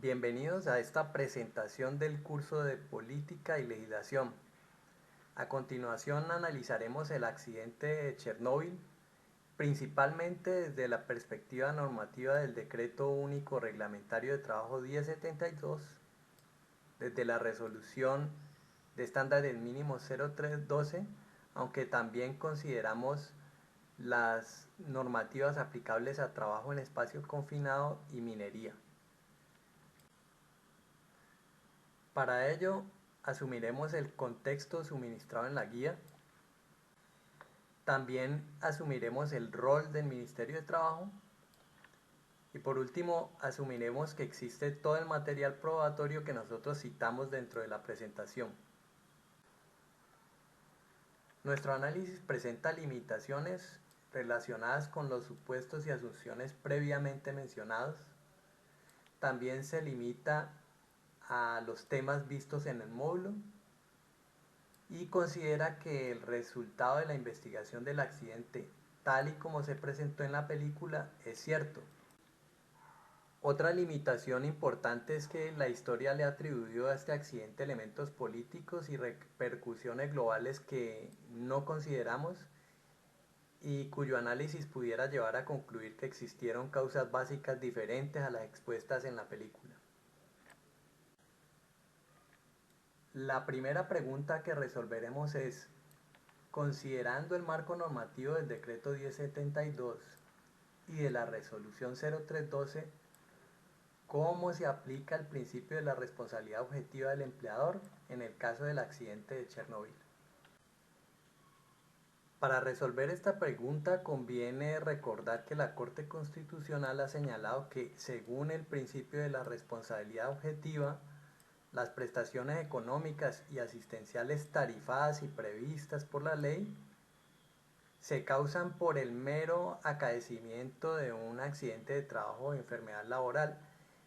Bienvenidos a esta presentación del curso de Política y Legislación. A continuación analizaremos el accidente de Chernóbil, principalmente desde la perspectiva normativa del Decreto Único Reglamentario de Trabajo 1072, desde la resolución de estándares mínimos 0312, aunque también consideramos las normativas aplicables a trabajo en espacio confinado y minería. Para ello, asumiremos el contexto suministrado en la guía. También asumiremos el rol del Ministerio de Trabajo. Y por último, asumiremos que existe todo el material probatorio que nosotros citamos dentro de la presentación. Nuestro análisis presenta limitaciones relacionadas con los supuestos y asunciones previamente mencionados. También se limita a los temas vistos en el módulo y considera que el resultado de la investigación del accidente, tal y como se presentó en la película, es cierto. Otra limitación importante es que la historia le ha atribuido a este accidente elementos políticos y repercusiones globales que no consideramos y cuyo análisis pudiera llevar a concluir que existieron causas básicas diferentes a las expuestas en la película. La primera pregunta que resolveremos es, considerando el marco normativo del Decreto 1072 y de la Resolución 0312, ¿cómo se aplica el principio de la responsabilidad objetiva del empleador en el caso del accidente de Chernóbil? Para resolver esta pregunta conviene recordar que la Corte Constitucional ha señalado que, según el principio de la responsabilidad objetiva, las prestaciones económicas y asistenciales tarifadas y previstas por la ley se causan por el mero acaecimiento de un accidente de trabajo o enfermedad laboral,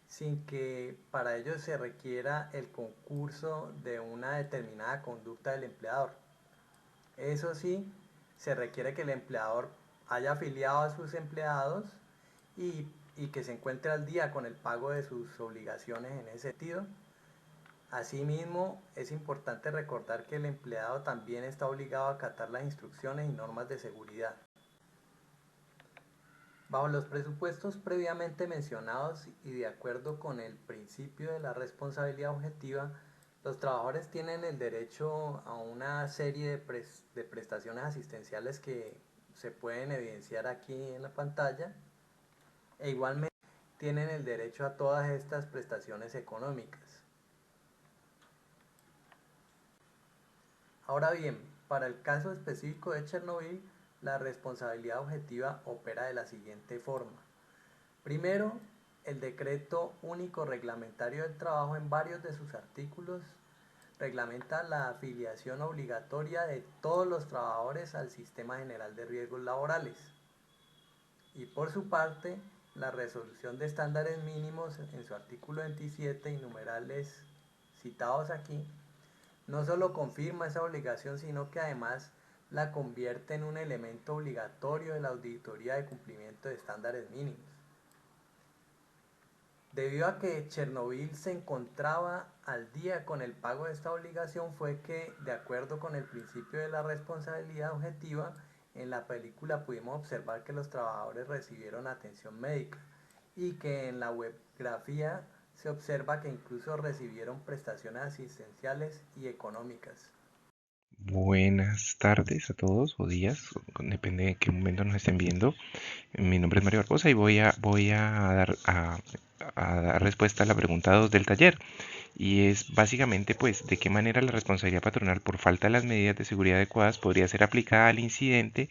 sin que para ello se requiera el concurso de una determinada conducta del empleador. Eso sí, se requiere que el empleador haya afiliado a sus empleados y que se encuentre al día con el pago de sus obligaciones en ese sentido. Asimismo, es importante recordar que el empleado también está obligado a acatar las instrucciones y normas de seguridad. Bajo los presupuestos previamente mencionados y de acuerdo con el principio de la responsabilidad objetiva, los trabajadores tienen el derecho a una serie de prestaciones asistenciales que se pueden evidenciar aquí en la pantalla, e igualmente tienen el derecho a todas estas prestaciones económicas. Ahora bien, para el caso específico de Chernóbil, la responsabilidad objetiva opera de la siguiente forma. Primero, el Decreto Único Reglamentario del Trabajo en varios de sus artículos reglamenta la afiliación obligatoria de todos los trabajadores al Sistema General de Riesgos Laborales. Y por su parte, la resolución de estándares mínimos en su artículo 27 y numerales citados aquí, no solo confirma esa obligación, sino que además la convierte en un elemento obligatorio de la auditoría de cumplimiento de estándares mínimos. Debido a que Chernóbil se encontraba al día con el pago de esta obligación, fue que, de acuerdo con el principio de la responsabilidad objetiva, en la película pudimos observar que los trabajadores recibieron atención médica y que en la webgrafía se observa que incluso recibieron prestaciones asistenciales y económicas. Buenas tardes a todos o días, depende de qué momento nos estén viendo. Mi nombre es Mario Barbosa y voy a dar respuesta a la pregunta 2 del taller. Y es básicamente pues de qué manera la responsabilidad patronal por falta de las medidas de seguridad adecuadas podría ser aplicada al incidente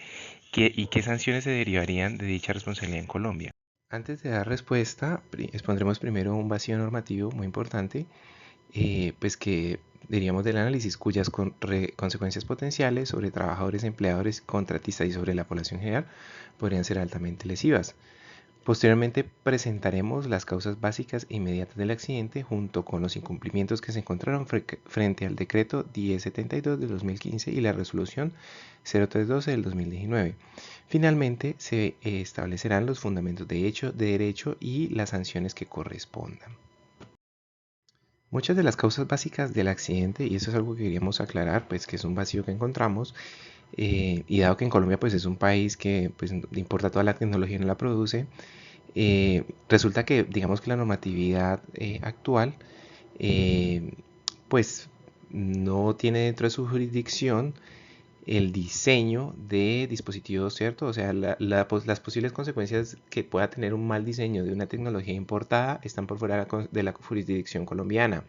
y qué sanciones se derivarían de dicha responsabilidad en Colombia. Antes de dar respuesta, expondremos primero un vacío normativo muy importante, pues que diríamos del análisis, cuyas consecuencias potenciales sobre trabajadores, empleadores, contratistas y sobre la población general podrían ser altamente lesivas. Posteriormente presentaremos las causas básicas e inmediatas del accidente junto con los incumplimientos que se encontraron frente al decreto 1072 del 2015 y la resolución 0312 del 2019. Finalmente se establecerán los fundamentos de derecho y las sanciones que correspondan. Muchas de las causas básicas del accidente, y eso es algo que queríamos aclarar, pues que es un vacío que encontramos, y dado que en Colombia pues es un país que pues importa toda la tecnología y no la produce, resulta que digamos que la normatividad actual eh, pues no tiene dentro de su jurisdicción el diseño de dispositivos, ¿cierto? O sea, las posibles consecuencias que pueda tener un mal diseño de una tecnología importada están por fuera de la jurisdicción colombiana.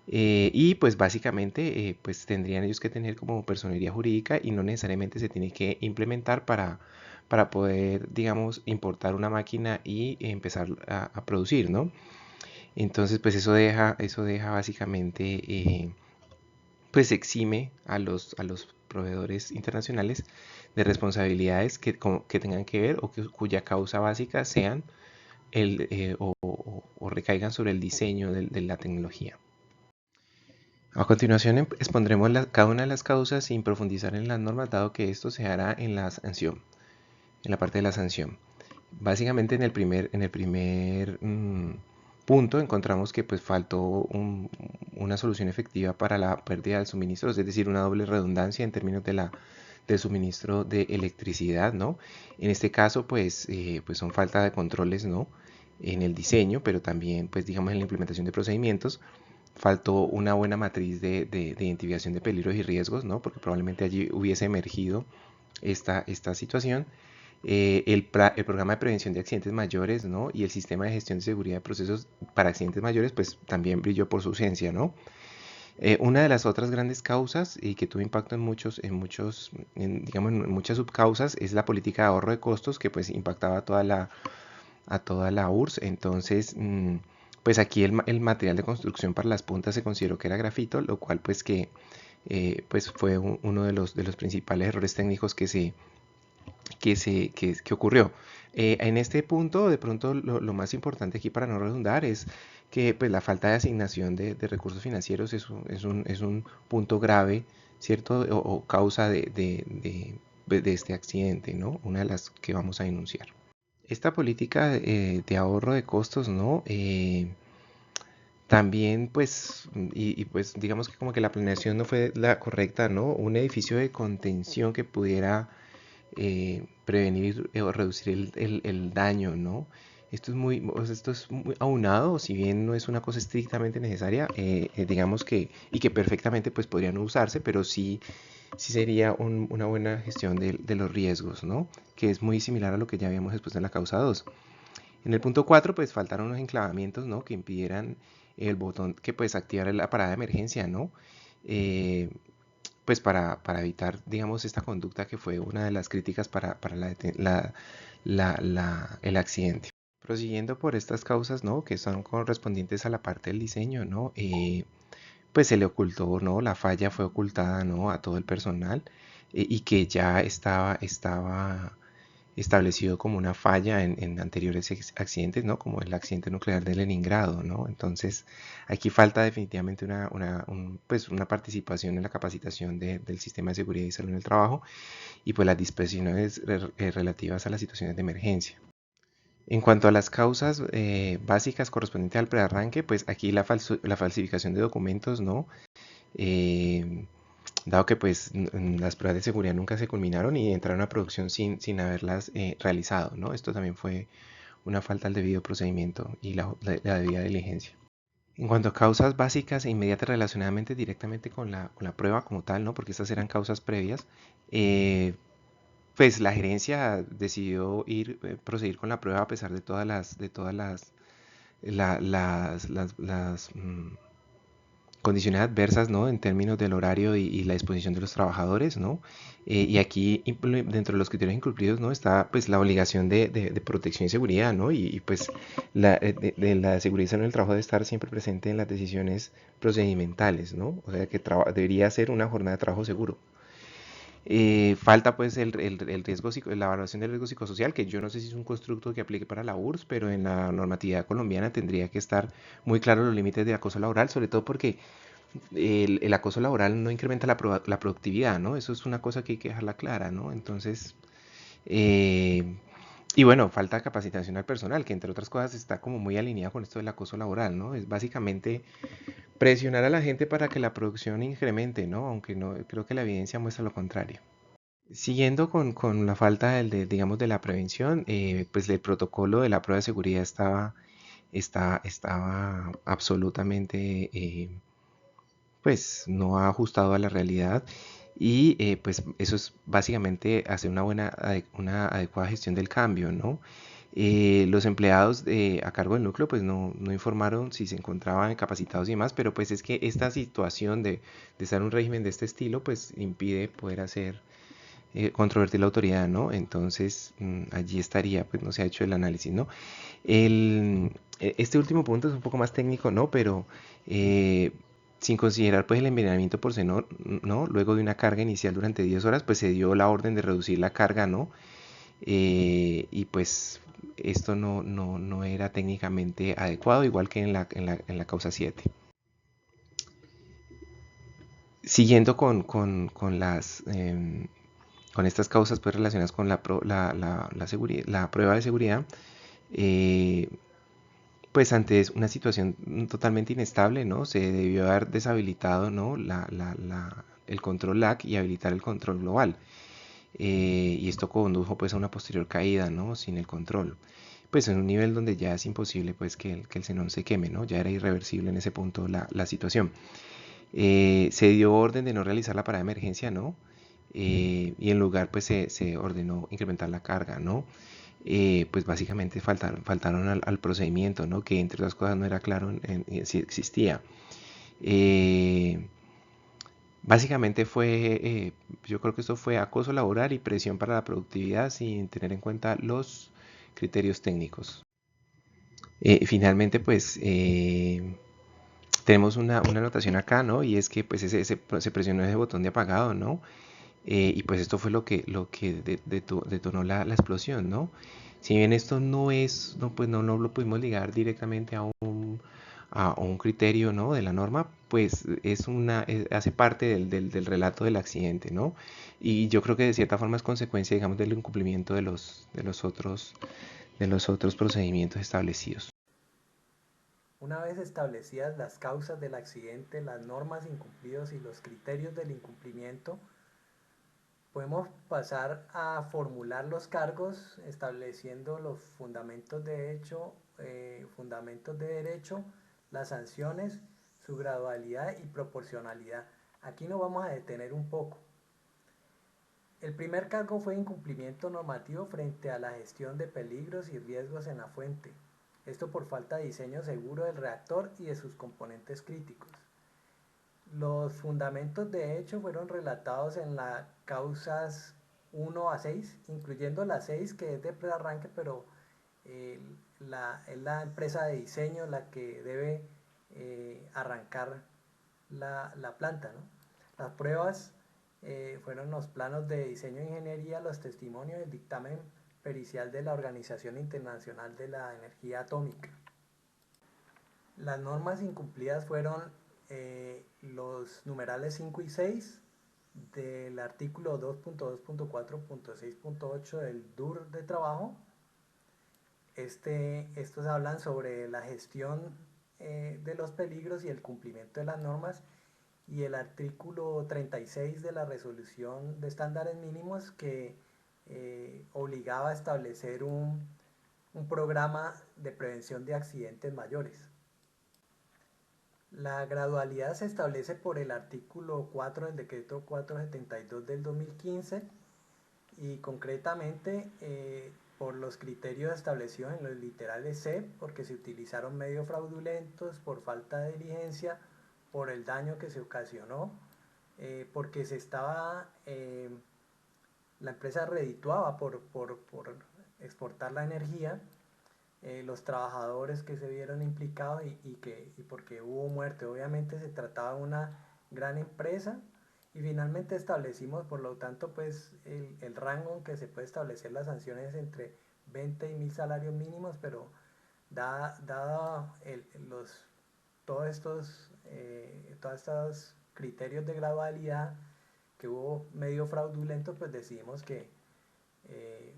Y pues básicamente pues tendrían ellos que tener como personería jurídica y no necesariamente se tiene que implementar para poder, digamos, importar una máquina y empezar a producir, ¿no? Entonces, pues eso deja básicamente, pues exime a los proveedores internacionales de responsabilidades que tengan que ver o cuya causa básica sean o recaigan sobre el diseño de la tecnología. A continuación expondremos cada una de las causas sin profundizar en las normas, dado que esto se hará en la sanción, en la parte de la sanción. Básicamente en el primer punto encontramos que pues faltó una solución efectiva para la pérdida del suministro, es decir, una doble redundancia en términos del suministro de electricidad, ¿no? En este caso pues son falta de controles, ¿no? En el diseño, pero también pues digamos en la implementación de procedimientos. Faltó una buena matriz de identificación de peligros y riesgos, ¿no? Porque probablemente allí hubiese emergido esta situación. El programa de prevención de accidentes mayores, ¿no? Y el sistema de gestión de seguridad de procesos para accidentes mayores, pues también brilló por su ausencia, ¿no? Una de las otras grandes causas y que tuvo impacto digamos, en muchas subcausas es la política de ahorro de costos que pues impactaba a toda la URSS. Entonces, pues aquí el material de construcción para las puntas se consideró que era grafito, lo cual pues fue uno de los principales errores técnicos que ocurrió. En este punto, de pronto, lo más importante aquí para no redundar es que pues, la falta de asignación de recursos financieros es un punto grave, ¿cierto? O causa de este accidente, ¿no? Una de las que vamos a denunciar. Esta política de ahorro de costos, ¿no? También, pues, pues digamos que como que la planeación no fue la correcta, ¿no? Un edificio de contención que pudiera prevenir o reducir el daño, ¿no? Esto es muy aunado, si bien no es una cosa estrictamente necesaria, digamos que, y que perfectamente pues podría no usarse, pero sí sería una buena gestión de los riesgos, ¿no? Que es muy similar a lo que ya habíamos expuesto en la causa 2. En el punto 4 pues faltaron unos enclavamientos, ¿no? Que impidieran el botón que pues activara la parada de emergencia, ¿no? Eh, pues para evitar, digamos, esta conducta que fue una de las críticas para el accidente. Prosiguiendo por estas causas, ¿no? Que son correspondientes a la parte del diseño, ¿no? Pues se le ocultó, ¿no? La falla fue ocultada, ¿no? A todo el personal y que ya estaba establecido como una falla en anteriores accidentes, ¿no? Como el accidente nuclear de Leningrado, ¿no? Entonces, aquí falta definitivamente pues una participación en la capacitación del sistema de seguridad y salud en el trabajo y pues las disposiciones relativas a las situaciones de emergencia. En cuanto a las causas básicas correspondientes al prearranque, pues aquí la falsificación de documentos, ¿no? Eh, Dado que pues las pruebas de seguridad nunca se culminaron y entraron a producción sin haberlas realizado, ¿no? Esto también fue una falta al debido procedimiento y la debida diligencia. En cuanto a causas básicas e inmediatas relacionadamente directamente con la prueba como tal, ¿no? Porque estas eran causas previas, eh, pues la gerencia decidió proseguir con la prueba a pesar de todas las condiciones adversas, ¿no? En términos del horario la disposición de los trabajadores, ¿no? Y aquí dentro de los criterios incumplidos, ¿no? Está pues la obligación de protección y seguridad, ¿no? Pues la seguridad en el trabajo debe estar siempre presente en las decisiones procedimentales, ¿no? O sea que debería ser una jornada de trabajo seguro. Falta pues el riesgo, la evaluación del riesgo psicosocial, que yo no sé si es un constructo que aplique para la URSS, pero en la normatividad colombiana tendría que estar muy claro los límites de acoso laboral, sobre todo porque el acoso laboral no incrementa la productividad, ¿no? Eso es una cosa que hay que dejarla clara, ¿no? Entonces, eh, Y bueno, falta capacitación al personal, que entre otras cosas está como muy alineado con esto del acoso laboral, ¿no? Es básicamente presionar a la gente para que la producción incremente, ¿no? Aunque no, creo que la evidencia muestra lo contrario. Siguiendo con la falta digamos, de la prevención, pues el protocolo de la prueba de seguridad estaba absolutamente, pues no ajustado a la realidad y pues eso es básicamente hacer una adecuada gestión del cambio, ¿no? Los empleados a cargo del núcleo pues no informaron si se encontraban capacitados y demás, pero pues es que esta situación de estar en un régimen de este estilo pues impide poder hacer controvertir la autoridad, ¿no? Entonces allí estaría, pues no se ha hecho el análisis, ¿no? Este último punto es un poco más técnico, ¿no? Pero eh, sin considerar pues el envenenamiento por xenón, ¿no? Luego de una carga inicial durante 10 horas, pues se dio la orden de reducir la carga, ¿no? Y pues esto no era técnicamente adecuado, igual que en la causa 7. Siguiendo con estas causas pues relacionadas con la prueba de seguridad, eh, pues ante una situación totalmente inestable, ¿no? Se debió haber deshabilitado, ¿no? El control LAC y habilitar el control global. Y esto condujo pues a una posterior caída, ¿no? Sin el control. Pues en un nivel donde ya es imposible pues que el xenón se queme, ¿no? Ya era irreversible en ese punto la situación. Se dio orden de no realizar la parada de emergencia, ¿no? Y en lugar pues se ordenó incrementar la carga, ¿no? Pues básicamente faltaron al procedimiento, ¿no? Que entre otras cosas no era claro si existía. Eh, Básicamente yo creo que esto fue acoso laboral y presión para la productividad sin tener en cuenta los criterios técnicos. Finalmente, pues tenemos una anotación acá, ¿no? Y es que pues se presionó ese botón de apagado, ¿no? Y pues esto fue lo que detonó la explosión, ¿no? Si bien esto pues no lo pudimos ligar directamente a un criterio, ¿no? De la norma, pues hace parte del relato del accidente, ¿no? Y yo creo que de cierta forma es consecuencia, digamos, del incumplimiento de los otros procedimientos establecidos. Una vez establecidas las causas del accidente, las normas incumplidos y los criterios del incumplimiento, podemos pasar a formular los cargos estableciendo los fundamentos de derecho, las sanciones, su gradualidad y proporcionalidad. Aquí nos vamos a detener un poco. El primer cargo fue incumplimiento normativo frente a la gestión de peligros y riesgos en la fuente. Esto por falta de diseño seguro del reactor y de sus componentes críticos. Los fundamentos de hecho fueron relatados en las causas 1 a 6, incluyendo la 6 que es de prearranque, pero eh, es la empresa de diseño la que debe arrancar la planta, ¿no? Las pruebas fueron los planos de diseño e ingeniería, los testimonios y el dictamen pericial de la Organización Internacional de la Energía Atómica. Las normas incumplidas fueron los numerales 5 y 6 del artículo 2.2.4.6.8 del DUR de trabajo. Estos hablan sobre la gestión de los peligros y el cumplimiento de las normas, y el artículo 36 de la resolución de estándares mínimos que obligaba a establecer un programa de prevención de accidentes mayores. La gradualidad se establece por el artículo 4 del decreto 472 del 2015 y concretamente por los criterios establecidos en los literales C, porque se utilizaron medios fraudulentos, por falta de diligencia, por el daño que se ocasionó, porque la empresa redituaba por exportar la energía, los trabajadores que se vieron implicados y porque hubo muerte. Obviamente se trataba de una gran empresa y finalmente establecimos, por lo tanto, pues el rango en que se puede establecer las sanciones entre 20 y 1000 salarios mínimos, pero dado todos estos criterios de gradualidad que hubo medio fraudulento, pues decidimos que eh,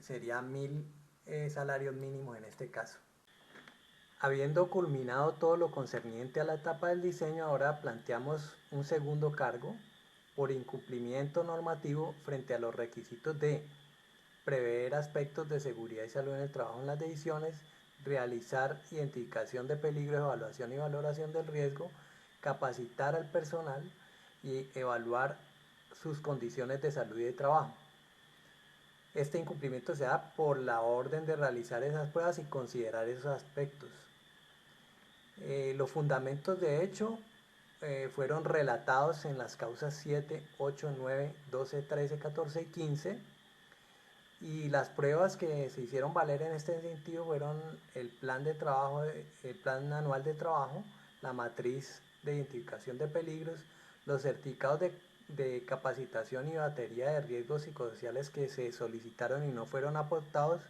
sería 1000 salarios mínimos en este caso. Habiendo culminado todo lo concerniente a la etapa del diseño, ahora planteamos un segundo cargo por incumplimiento normativo frente a los requisitos de prever aspectos de seguridad y salud en el trabajo en las decisiones, realizar identificación de peligro, evaluación y valoración del riesgo, capacitar al personal y evaluar sus condiciones de salud y de trabajo. Este incumplimiento se da por la orden de realizar esas pruebas y considerar esos aspectos. Los fundamentos de hecho fueron relatados en las causas 7, 8, 9, 12, 13, 14 y 15, y las pruebas que se hicieron valer en este sentido fueron el plan de trabajo, el plan anual de trabajo, la matriz de identificación de peligros, los certificados de capacitación y batería de riesgos psicosociales que se solicitaron y no fueron aportados,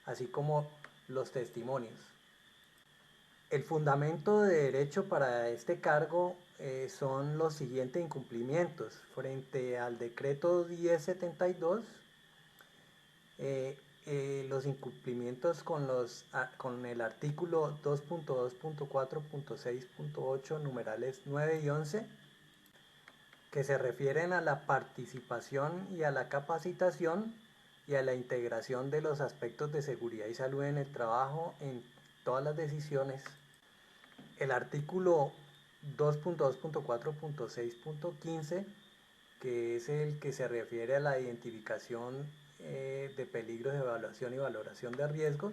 así como los testimonios. El fundamento de derecho para este cargo son los siguientes incumplimientos. Frente al decreto 1072, los incumplimientos con el artículo 2.2.4.6.8 numerales 9 y 11, que se refieren a la participación y a la capacitación y a la integración de los aspectos de seguridad y salud en el trabajo en todas las decisiones. El artículo 2.2.4.6.15, que es el que se refiere a la identificación de peligros, de evaluación y valoración de riesgos,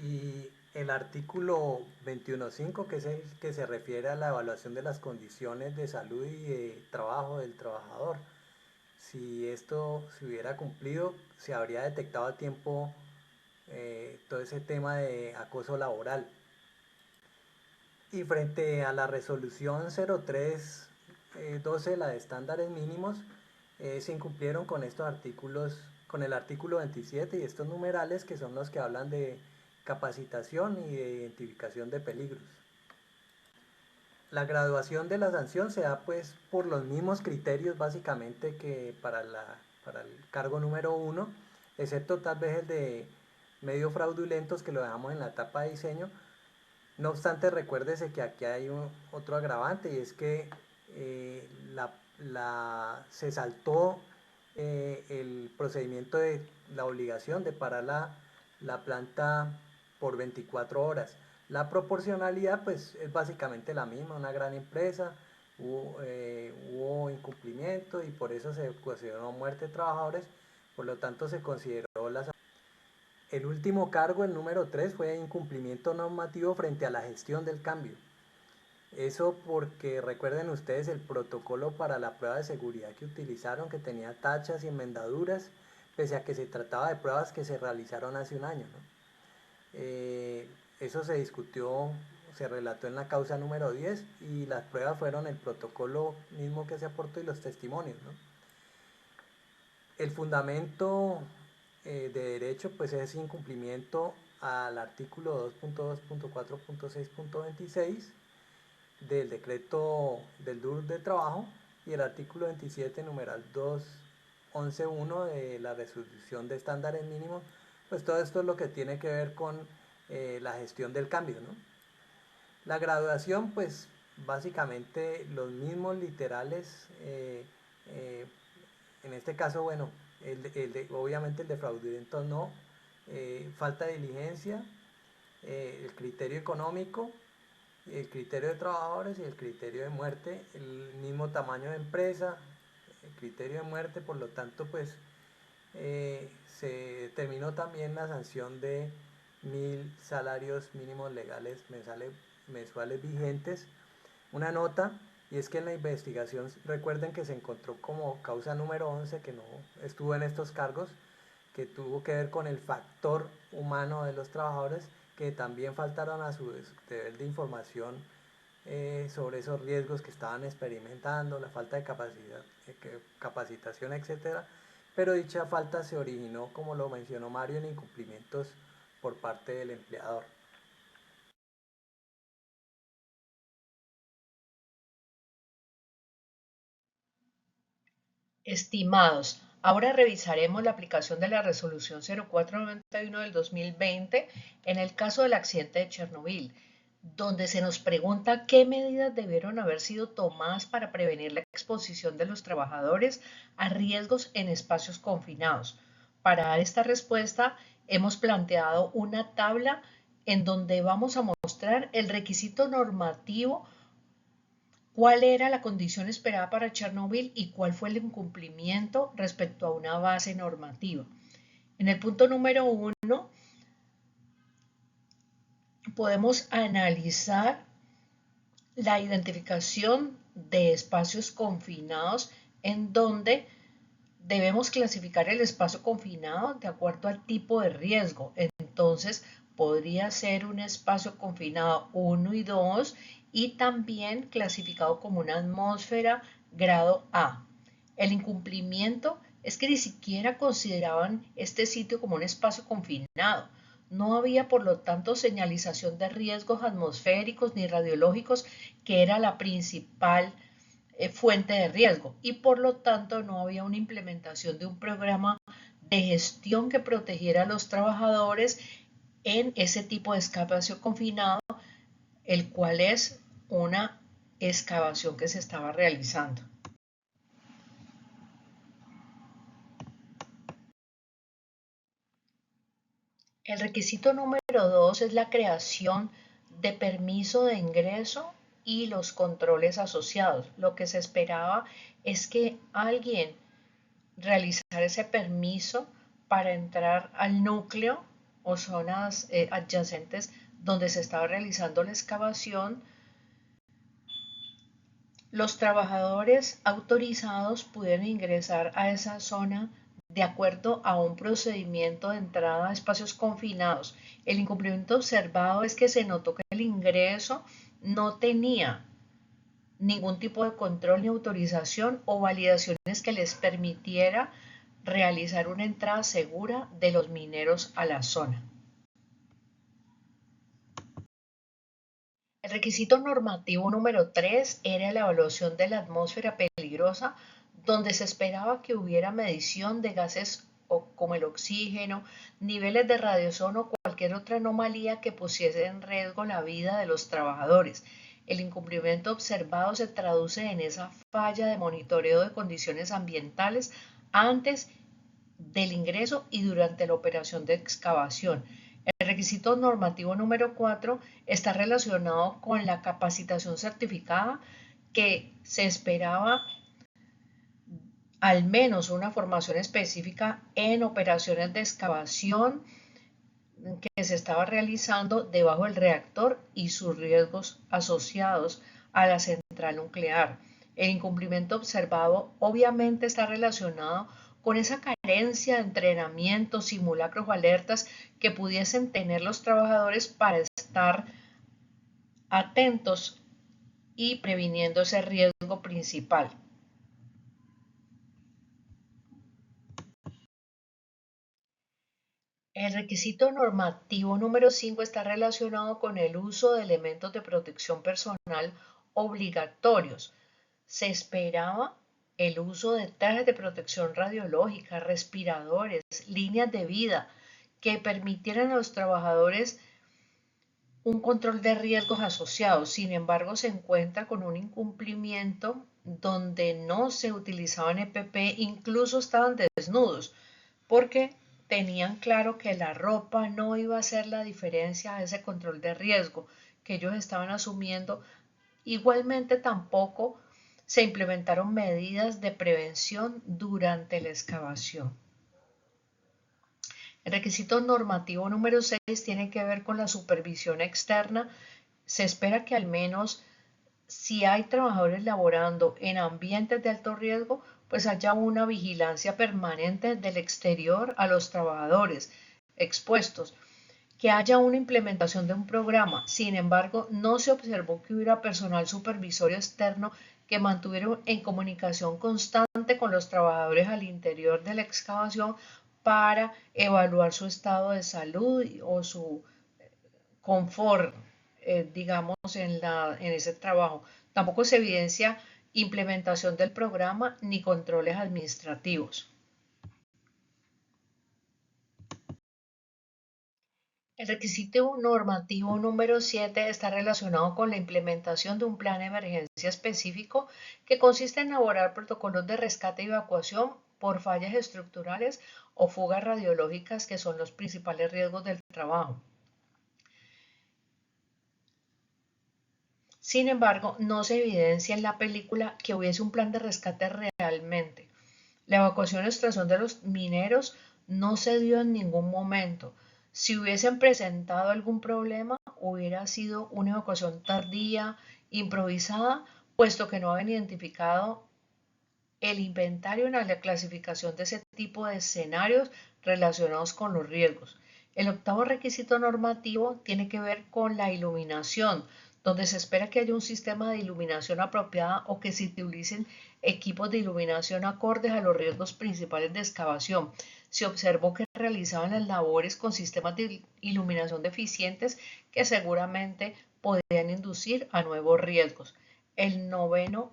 y el artículo 21.5, que es el que se refiere a la evaluación de las condiciones de salud y de trabajo del trabajador. Si esto se hubiera cumplido, se habría detectado a tiempo todo ese tema de acoso laboral. Y frente a la resolución 0312, la de estándares mínimos, se incumplieron con estos artículos, con el artículo 27 y estos numerales, que son los que hablan de capacitación y de identificación de peligros. La graduación de la sanción se da pues por los mismos criterios básicamente que para el cargo número 1, excepto tal vez el de medio fraudulentos, que lo dejamos en la etapa de diseño. No obstante, recuérdese que aquí hay otro agravante, y es que se saltó el procedimiento de la obligación de parar la planta por 24 horas. La proporcionalidad pues es básicamente la misma, una gran empresa, hubo incumplimiento y por eso se consideró muerte de trabajadores, por lo tanto se consideró la. El último cargo, el número 3, fue incumplimiento normativo frente a la gestión del cambio. Eso porque recuerden ustedes el protocolo para la prueba de seguridad que utilizaron, que tenía tachas y enmendaduras, pese a que se trataba de pruebas que se realizaron hace un año, ¿no? Eso se discutió, se relató en la causa número 10, y las pruebas fueron el protocolo mismo que se aportó y los testimonios, ¿no? El fundamento de derecho pues es incumplimiento al artículo 2.2.4.6.26 del decreto del DUR de trabajo, y el artículo 27 numeral 2.11.1 de la resolución de estándares mínimos. Pues todo esto es lo que tiene que ver con la gestión del cambio, ¿no? La graduación pues básicamente los mismos literales, en este caso, bueno, obviamente el de fraudulentos no, falta de diligencia, el criterio económico, el criterio de trabajadores y el criterio de muerte, el mismo tamaño de empresa, el criterio de muerte. Por lo tanto pues se determinó también la sanción de 1000 salarios mínimos legales mensuales vigentes. Una nota, y es que en la investigación recuerden que se encontró como causa número 11, que no estuvo en estos cargos, que tuvo que ver con el factor humano de los trabajadores, que también faltaron a su deber de información sobre esos riesgos que estaban experimentando, la falta de capacitación, etcétera. Pero dicha falta se originó, como lo mencionó Mario, en incumplimientos por parte del empleador. Estimados, Ahora revisaremos la aplicación de la resolución 0491 del 2020 en el caso del accidente de Chernobyl, donde se nos pregunta qué medidas debieron haber sido tomadas para prevenir la exposición de los trabajadores a riesgos en espacios confinados. Para dar esta respuesta, hemos planteado una tabla en donde vamos a mostrar el requisito normativo, cuál era la condición esperada para Chernobyl y cuál fue el incumplimiento respecto a una base normativa. En el punto número 1 podemos analizar la identificación de espacios confinados en donde debemos clasificar el espacio confinado de acuerdo al tipo de riesgo. Entonces, podría ser un espacio confinado 1 y 2 y también clasificado como una atmósfera grado A. El incumplimiento es que ni siquiera consideraban este sitio como un espacio confinado. No había, por lo tanto, señalización de riesgos atmosféricos ni radiológicos, que era la principal fuente de riesgo, y por lo tanto no había una implementación de un programa de gestión que protegiera a los trabajadores en ese tipo de espacio confinado, el cual es una excavación que se estaba realizando. El requisito número 2 es la creación de permiso de ingreso y los controles asociados. Lo que se esperaba es que alguien realizara ese permiso para entrar al núcleo o zonas adyacentes donde se estaba realizando la excavación. Los trabajadores autorizados pudieron ingresar a esa zona de acuerdo a un procedimiento de entrada a espacios confinados. El incumplimiento observado es que se notó que el ingreso no tenía ningún tipo de control ni autorización o validaciones que les permitiera realizar una entrada segura de los mineros a la zona. El requisito normativo número 3 era la evaluación de la atmósfera peligrosa, donde se esperaba que hubiera medición de gases como el oxígeno, niveles de radiación o cualquier otra anomalía que pusiese en riesgo la vida de los trabajadores. El incumplimiento observado se traduce en esa falla de monitoreo de condiciones ambientales antes del ingreso y durante la operación de excavación. El requisito normativo número 4 está relacionado con la capacitación certificada, que se esperaba al menos una formación específica en operaciones de excavación que se estaba realizando debajo del reactor y sus riesgos asociados a la central nuclear. El incumplimiento observado obviamente está relacionado con esa carencia de entrenamiento, simulacros o alertas que pudiesen tener los trabajadores para estar atentos y previniendo ese riesgo principal. El requisito normativo número 5 está relacionado con el uso de elementos de protección personal obligatorios. Se esperaba el uso de trajes de protección radiológica, respiradores, líneas de vida que permitieran a los trabajadores un control de riesgos asociados. Sin embargo, se encuentra con un incumplimiento donde no se utilizaban EPP, incluso estaban desnudos, porque tenían claro que la ropa no iba a hacer la diferencia a ese control de riesgo que ellos estaban asumiendo. Igualmente tampoco se implementaron medidas de prevención durante la excavación. El requisito normativo número 6 tiene que ver con la supervisión externa. Se espera que al menos si hay trabajadores laborando en ambientes de alto riesgo, pues haya una vigilancia permanente del exterior a los trabajadores expuestos, que haya una implementación de un programa. Sin embargo, no se observó que hubiera personal supervisorio externo que mantuviera en comunicación constante con los trabajadores al interior de la excavación para evaluar su estado de salud o su confort, digamos, en ese trabajo. Tampoco se evidencia implementación del programa ni controles administrativos. El requisito normativo número 7 está relacionado con la implementación de un plan de emergencia específico que consiste en elaborar protocolos de rescate y evacuación por fallas estructurales o fugas radiológicas, que son los principales riesgos del trabajo. Sin embargo, no se evidencia en la película que hubiese un plan de rescate realmente. La evacuación y extracción de los mineros no se dio en ningún momento. Si hubiesen presentado algún problema, hubiera sido una evacuación tardía, improvisada, puesto que no habían identificado el inventario en la clasificación de ese tipo de escenarios relacionados con los riesgos. El octavo requisito normativo tiene que ver con la iluminación, donde se espera que haya un sistema de iluminación apropiada o que se utilicen equipos de iluminación acordes a los riesgos principales de excavación. Se observó que realizaban las labores con sistemas de iluminación deficientes que seguramente podrían inducir a nuevos riesgos. El noveno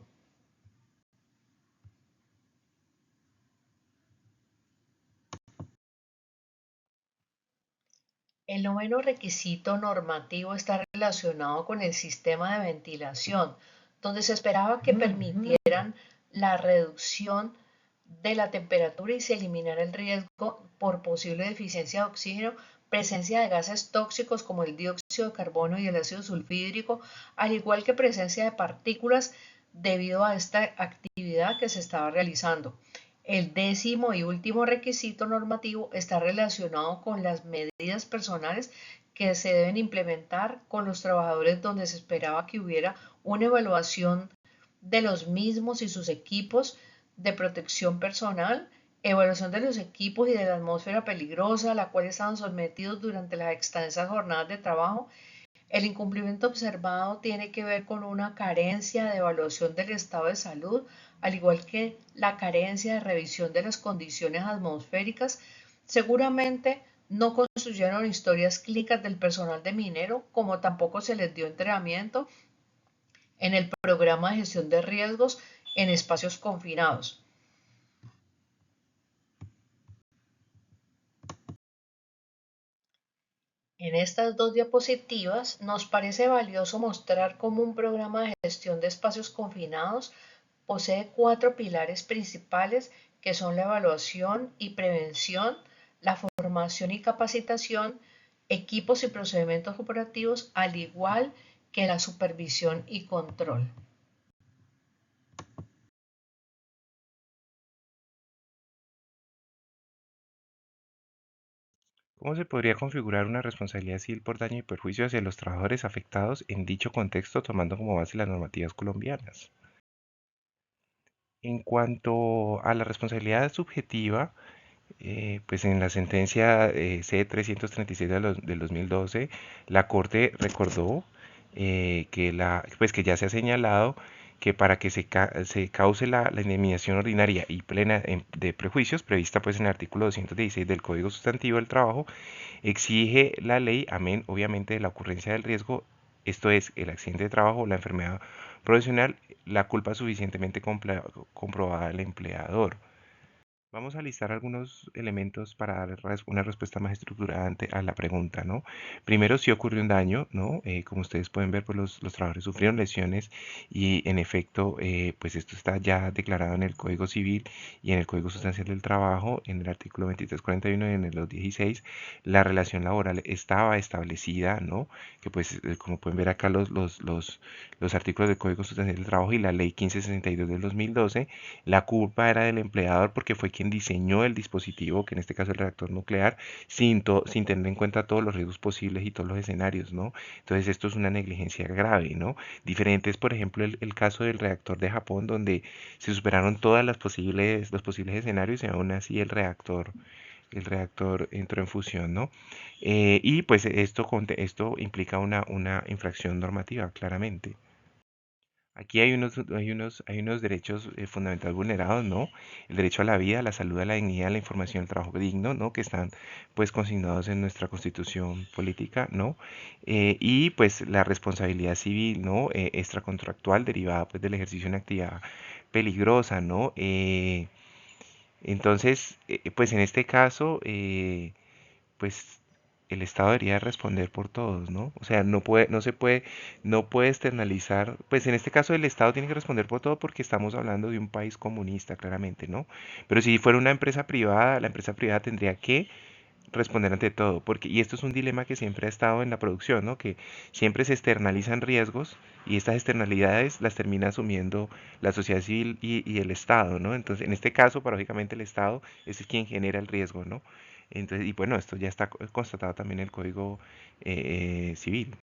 El noveno requisito normativo está relacionado con el sistema de ventilación, donde se esperaba que permitieran la reducción de la temperatura y se eliminara el riesgo por posible deficiencia de oxígeno, presencia de gases tóxicos como el dióxido de carbono y el ácido sulfídrico, al igual que presencia de partículas debido a esta actividad que se estaba realizando. El décimo y último requisito normativo está relacionado con las medidas personales que se deben implementar con los trabajadores, donde se esperaba que hubiera una evaluación de los mismos y sus equipos de protección personal, evaluación de los equipos y de la atmósfera peligrosa a la cual estaban sometidos durante las extensas jornadas de trabajo. El incumplimiento observado tiene que ver con una carencia de evaluación del estado de salud, al igual que la carencia de revisión de las condiciones atmosféricas. Seguramente no construyeron historias clínicas del personal de minero, como tampoco se les dio entrenamiento en el programa de gestión de riesgos en espacios confinados. En estas dos diapositivas nos parece valioso mostrar cómo un programa de gestión de espacios confinados posee 4 pilares principales, que son la evaluación y prevención, la formación y capacitación, equipos y procedimientos operativos, al igual que la supervisión y control. ¿Cómo se podría configurar una responsabilidad civil por daño y perjuicio hacia los trabajadores afectados en dicho contexto, tomando como base las normativas colombianas? En cuanto a la responsabilidad subjetiva, pues en la sentencia C-336 del 2012, la Corte recordó pues que ya se ha señalado que para que se cause la indemnización ordinaria y plena de prejuicios, prevista pues en el artículo 216 del Código Sustantivo del Trabajo, exige la ley, amén, obviamente, de la ocurrencia del riesgo, esto es, el accidente de trabajo o la enfermedad profesional, la culpa suficientemente comprobada del empleador. Vamos a listar algunos elementos para dar una respuesta más estructurada a la pregunta, ¿no? Primero, si ocurrió un daño, ¿no? Como ustedes pueden ver, pues los trabajadores sufrieron lesiones y en efecto, pues esto está ya declarado en el Código Civil y en el Código Sustancial del Trabajo, en el artículo 2341 y en el 216, la relación laboral estaba establecida, ¿no? Que pues, como pueden ver acá los artículos del Código Sustancial del Trabajo y la Ley 1562 del 2012, la culpa era del empleador porque fue quien diseñó el dispositivo, que en este caso el reactor nuclear, sin tener en cuenta todos los riesgos posibles y todos los escenarios, ¿no? Entonces esto es una negligencia grave, ¿no? Diferente es, por ejemplo, el caso del reactor de Japón, donde se superaron todas los posibles escenarios y aún así el reactor entró en fusión, ¿no? Y pues esto implica una infracción normativa, claramente. Aquí hay unos derechos fundamentales vulnerados, ¿no? El derecho a la vida, a la salud, a la dignidad, a la información, al trabajo digno, ¿no? Que están pues consignados en nuestra constitución política, ¿no? Y pues la responsabilidad civil, ¿no? Extracontractual derivada pues del ejercicio de una actividad peligrosa, ¿no? Entonces, pues en este caso, pues el Estado debería responder por todos, ¿no? O sea, no puede externalizar, pues en este caso el Estado tiene que responder por todo porque estamos hablando de un país comunista, claramente, ¿no? Pero si fuera una empresa privada, la empresa privada tendría que responder ante todo, porque, y esto es un dilema que siempre ha estado en la producción, ¿no? Que siempre se externalizan riesgos y estas externalidades las termina asumiendo la sociedad civil y el Estado, ¿no? Entonces, en este caso, paradójicamente, el Estado es quien genera el riesgo, ¿no? Entonces, y bueno, esto ya está constatado también en el Código Civil.